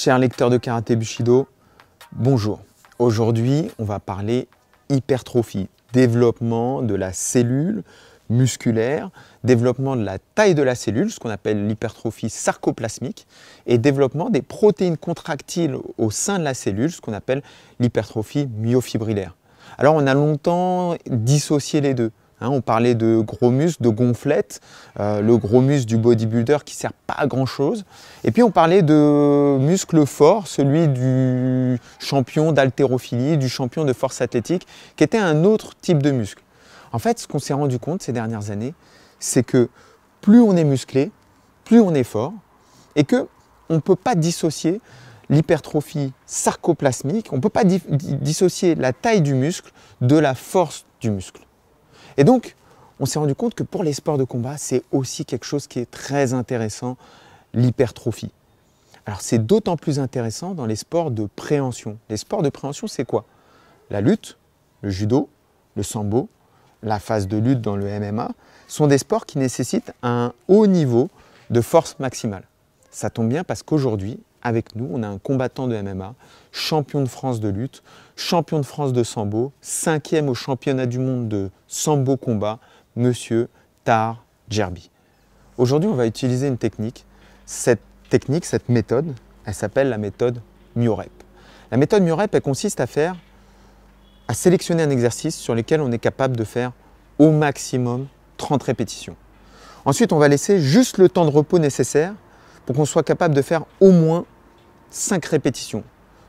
Chers lecteurs de Karaté Bushido, bonjour. Aujourd'hui, on va parler hypertrophie, développement de la cellule musculaire, développement de la taille de la cellule, ce qu'on appelle l'hypertrophie sarcoplasmique, et développement des protéines contractiles au sein de la cellule, ce qu'on appelle l'hypertrophie myofibrillaire. Alors, on a longtemps dissocié les deux. On parlait de gros muscles, de gonflettes, le gros muscle du bodybuilder qui ne sert pas à grand chose. Et puis on parlait de muscles forts, celui du champion d'haltérophilie, du champion de force athlétique, qui était un autre type de muscle. En fait, ce qu'on s'est rendu compte ces dernières années, c'est que plus on est musclé, plus on est fort, et qu'on ne peut pas dissocier l'hypertrophie sarcoplasmique, on ne peut pas dissocier la taille du muscle de la force du muscle. Et donc, on s'est rendu compte que pour les sports de combat, c'est aussi quelque chose qui est très intéressant, l'hypertrophie. Alors, c'est d'autant plus intéressant dans les sports de préhension. Les sports de préhension, c'est quoi? La lutte, le judo, le sambo, la phase de lutte dans le MMA, sont des sports qui nécessitent un haut niveau de force maximale. Ça tombe bien parce qu'aujourd'hui, avec nous, on a un combattant de MMA, champion de France de lutte, champion de France de sambo, 5e au championnat du monde de sambo combat, monsieur Tahar Djerbi. Aujourd'hui, on va utiliser une technique. Cette méthode, elle s'appelle la méthode Myorep. La méthode Myorep, elle consiste à sélectionner un exercice sur lequel on est capable de faire au maximum 30 répétitions. Ensuite, on va laisser juste le temps de repos nécessaire pour qu'on soit capable de faire au moins 5 répétitions.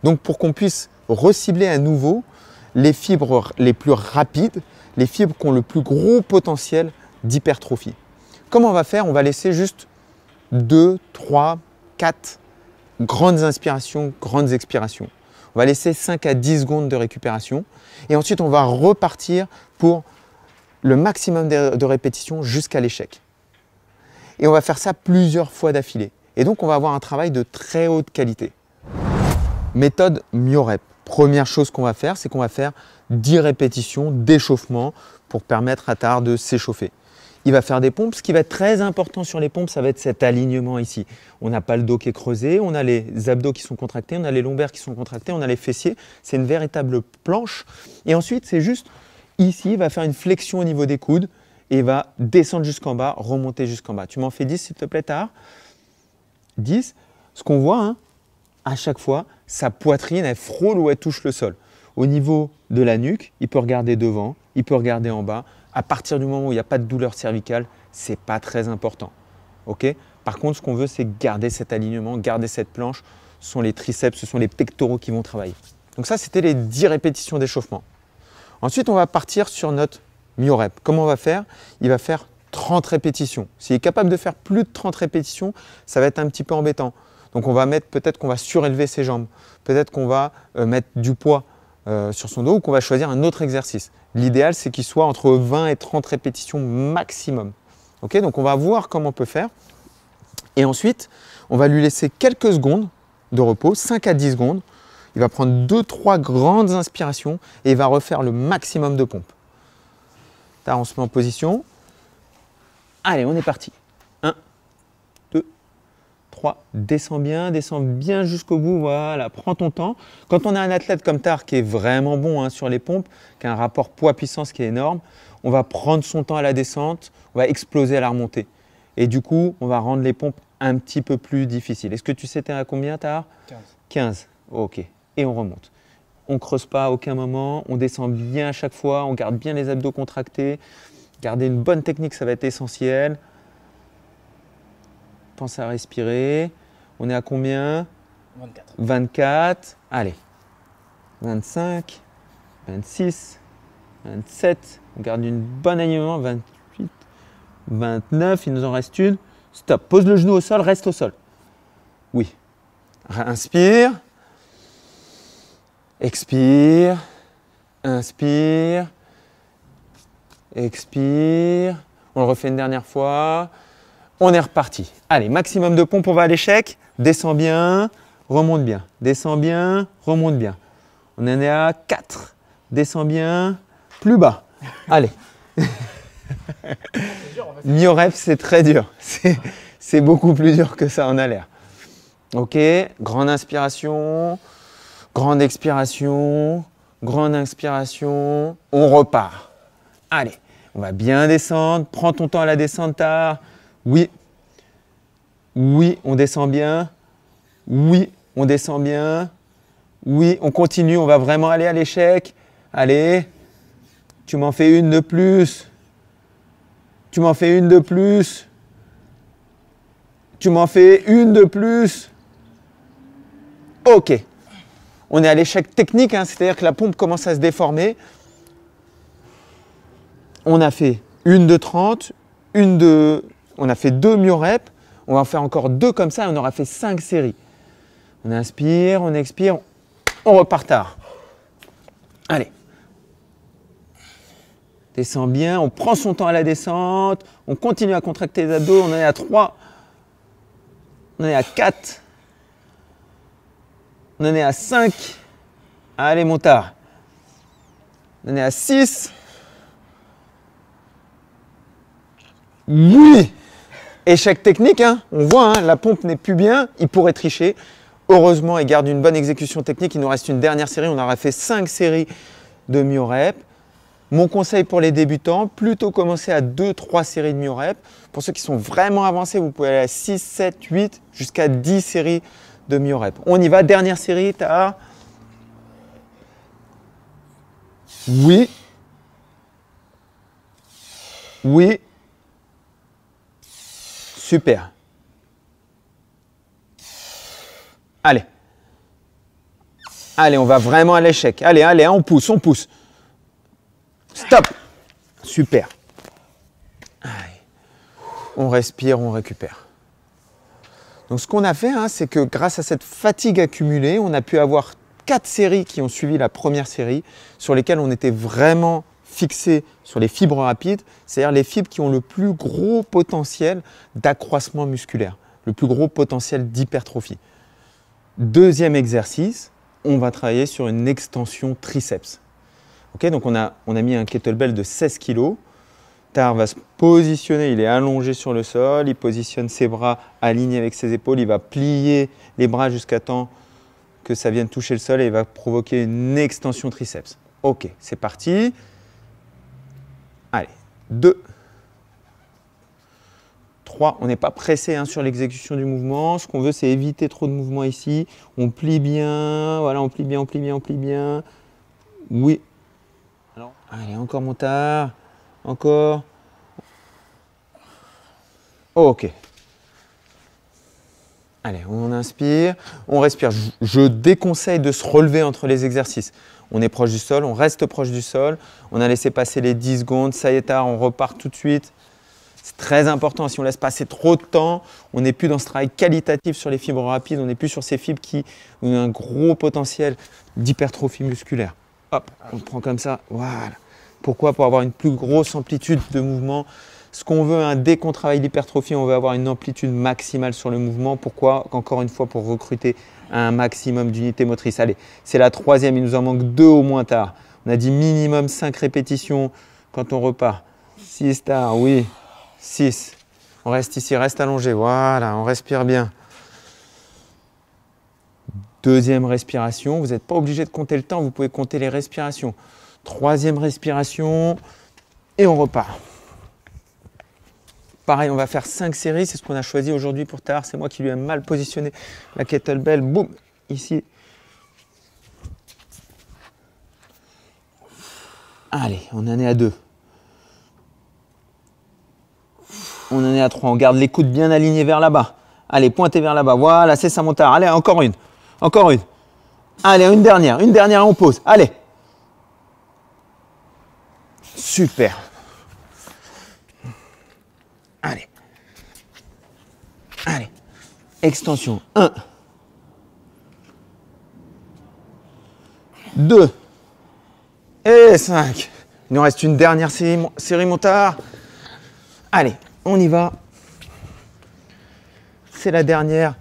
Donc pour qu'on puisse recibler à nouveau les fibres les plus rapides, les fibres qui ont le plus gros potentiel d'hypertrophie. Comment on va faire? On va laisser juste 2, 3, 4 grandes inspirations, grandes expirations. On va laisser 5 à 10 secondes de récupération et ensuite on va repartir pour le maximum de répétitions jusqu'à l'échec. Et on va faire ça plusieurs fois d'affilée. Et donc, on va avoir un travail de très haute qualité. Méthode Myorep. Première chose qu'on va faire, c'est qu'on va faire 10 répétitions d'échauffement pour permettre à Tahar de s'échauffer. Il va faire des pompes. Ce qui va être très important sur les pompes, ça va être cet alignement ici. On n'a pas le dos qui est creusé, on a les abdos qui sont contractés, on a les lombaires qui sont contractés, on a les fessiers. C'est une véritable planche. Et ensuite, c'est juste ici, il va faire une flexion au niveau des coudes et il va descendre jusqu'en bas, remonter jusqu'en bas. Tu m'en fais 10 s'il te plaît, Tahar? 10, ce qu'on voit, à chaque fois, sa poitrine, elle frôle ou elle touche le sol. Au niveau de la nuque, il peut regarder devant, il peut regarder en bas. À partir du moment où il n'y a pas de douleur cervicale, ce n'est pas très important. Okay? Par contre, ce qu'on veut, c'est garder cet alignement, garder cette planche. Ce sont les triceps, ce sont les pectoraux qui vont travailler. Donc ça, c'était les 10 répétitions d'échauffement. Ensuite, on va partir sur notre Myorep. Comment on va faire? Il va faire 30 répétitions. S'il est capable de faire plus de 30 répétitions, ça va être un petit peu embêtant. Donc on va mettre, peut-être qu'on va surélever ses jambes, peut-être qu'on va mettre du poids sur son dos ou qu'on va choisir un autre exercice. L'idéal, c'est qu'il soit entre 20 et 30 répétitions maximum. Okay, donc on va voir comment on peut faire. Et ensuite, on va lui laisser quelques secondes de repos, 5 à 10 secondes. Il va prendre 2-3 grandes inspirations et il va refaire le maximum de pompes. Là, on se met en position. Allez, on est parti. 1, 2, 3. Descends bien jusqu'au bout. Voilà, prends ton temps. Quand on a un athlète comme Tahar qui est vraiment bon sur les pompes, qui a un rapport poids-puissance qui est énorme, on va prendre son temps à la descente, on va exploser à la remontée. Et du coup, on va rendre les pompes un petit peu plus difficiles. Est-ce que tu sais t'es à combien, Tahar? 15. 15. Ok. Et on remonte. On ne creuse pas à aucun moment, on descend bien à chaque fois, on garde bien les abdos contractés. Garder une bonne technique, ça va être essentiel. Pense à respirer. On est à combien? 24. 24. Allez. 25, 26, 27. On garde une bonne alignement. 28, 29. Il nous en reste une. Stop. Pose le genou au sol, reste au sol. Oui. Inspire. Expire. Inspire. Expire, on le refait une dernière fois, on est reparti. Allez, maximum de pompes, on va à l'échec, descends bien, remonte bien, descends bien, remonte bien. On en est à 4, descends bien, plus bas. Allez. Myorep, c'est très dur, c'est beaucoup plus dur que ça en a l'air. Ok, grande inspiration, grande expiration, grande inspiration. On repart. Allez, on va bien descendre. Prends ton temps à la descente, Tahar. Oui. Oui, on descend bien. Oui, on descend bien. Oui, on continue. On va vraiment aller à l'échec. Allez. Tu m'en fais une de plus. Tu m'en fais une de plus. Tu m'en fais une de plus. Ok. On est à l'échec technique, hein, c'est-à-dire que la pompe commence à se déformer. On a fait une de 30, on a fait 2 myoreps. On va en faire encore 2 comme ça et on aura fait 5 séries. On inspire, on expire, on repart tard. Allez. Descend bien, on prend son temps à la descente, on continue à contracter les abdos, on en est à 3, on en est à 4, on en est à 5, allez mon Tahar, on en est à 6, oui, échec technique, hein. On voit, hein, la pompe n'est plus bien, il pourrait tricher, heureusement il garde une bonne exécution technique, il nous reste une dernière série, on aura fait 5 séries de myoreps. Mon conseil pour les débutants, plutôt commencer à 2-3 séries de myoreps. Pour ceux qui sont vraiment avancés, vous pouvez aller à 6, 7, 8, jusqu'à 10 séries de myoreps. On y va, dernière série, Tahar. Oui. Oui. Super. Allez. Allez, on va vraiment à l'échec. Allez, allez, on pousse, on pousse. Stop. Super. Allez. On respire, on récupère. Donc ce qu'on a fait, hein, c'est que grâce à cette fatigue accumulée, on a pu avoir 4 séries qui ont suivi la première série, sur lesquelles on était vraiment fixé sur les fibres rapides, c'est-à-dire les fibres qui ont le plus gros potentiel d'accroissement musculaire, le plus gros potentiel d'hypertrophie. Deuxième exercice, on va travailler sur une extension triceps. Okay, donc on a mis un kettlebell de 16 kg. Tahar va se positionner, il est allongé sur le sol, il positionne ses bras alignés avec ses épaules, il va plier les bras jusqu'à temps que ça vienne toucher le sol et il va provoquer une extension triceps. Ok, c'est parti. Allez, 2, 3, on n'est pas pressé, hein, sur l'exécution du mouvement. Ce qu'on veut, c'est éviter trop de mouvements ici. On plie bien, voilà, on plie bien, on plie bien, on plie bien. Oui. Alors, allez, encore mon Tahar. Encore. Oh, ok. Allez, on inspire, on respire. Je déconseille de se relever entre les exercices. On est proche du sol, on reste proche du sol. On a laissé passer les 10 secondes. Ça y est, Tahar, on repart tout de suite. C'est très important. Si on laisse passer trop de temps, on n'est plus dans ce travail qualitatif sur les fibres rapides. On n'est plus sur ces fibres qui ont un gros potentiel d'hypertrophie musculaire. Hop, on le prend comme ça. Voilà. Pourquoi? Pour avoir une plus grosse amplitude de mouvement. Ce qu'on veut, hein, dès qu'on travaille l'hypertrophie, on veut avoir une amplitude maximale sur le mouvement. Pourquoi? Encore une fois, pour recruter un maximum d'unités motrices. Allez, c'est la troisième, il nous en manque 2 au moins, Tahar. On a dit minimum 5 répétitions quand on repart. 6, Tahar, oui. 6. On reste ici, reste allongé. Voilà, on respire bien. Deuxième respiration, vous n'êtes pas obligé de compter le temps, vous pouvez compter les respirations. Troisième respiration et on repart. Pareil, on va faire 5 séries, c'est ce qu'on a choisi aujourd'hui pour Tahar. C'est moi qui lui ai mal positionné la kettlebell. Boum, ici. Allez, on en est à 2. On en est à 3. On garde les coudes bien alignés vers là-bas. Allez, pointez vers là-bas. Voilà, c'est ça mon Tahar. Allez, encore une. Encore une. Allez, une dernière et on pose. Allez. Super. Allez. Allez. Extension. 1. 2. Et 5. Il nous reste une dernière série mon Tahar. Allez, on y va. C'est la dernière.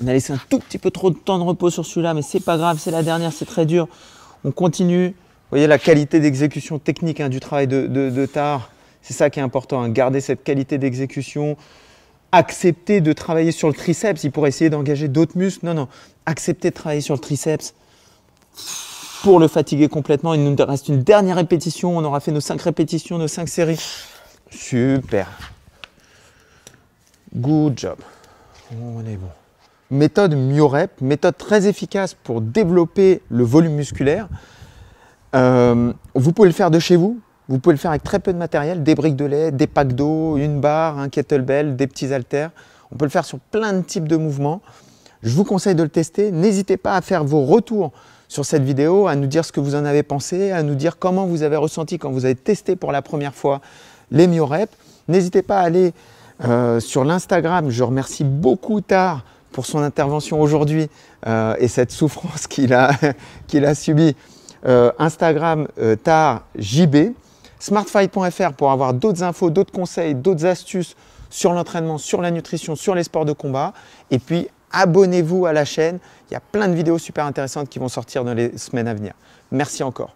On a laissé un tout petit peu trop de temps de repos sur celui-là, mais c'est pas grave, c'est la dernière, c'est très dur. On continue. Vous voyez la qualité d'exécution technique, hein, du travail de Tahar. C'est ça qui est important, hein, garder cette qualité d'exécution. accepter de travailler sur le triceps, il pourrait essayer d'engager d'autres muscles. Non, non, accepter de travailler sur le triceps pour le fatiguer complètement. Il nous reste une dernière répétition, on aura fait nos 5 répétitions, nos 5 séries. Super. Good job. On est bon. Méthode Myorep, méthode très efficace pour développer le volume musculaire. Vous pouvez le faire de chez vous. Vous pouvez le faire avec très peu de matériel, des briques de lait, des packs d'eau, une barre, un kettlebell, des petits haltères. On peut le faire sur plein de types de mouvements. Je vous conseille de le tester. N'hésitez pas à faire vos retours sur cette vidéo, à nous dire ce que vous en avez pensé, à nous dire comment vous avez ressenti quand vous avez testé pour la première fois les Myorep. N'hésitez pas à aller sur l'Instagram. Je remercie beaucoup Tar pour son intervention aujourd'hui et cette souffrance qu'il a subie. Instagram Tar JB. Smartfight.fr pour avoir d'autres infos, d'autres conseils, d'autres astuces sur l'entraînement, sur la nutrition, sur les sports de combat. Et puis, abonnez-vous à la chaîne. Il y a plein de vidéos super intéressantes qui vont sortir dans les semaines à venir. Merci encore.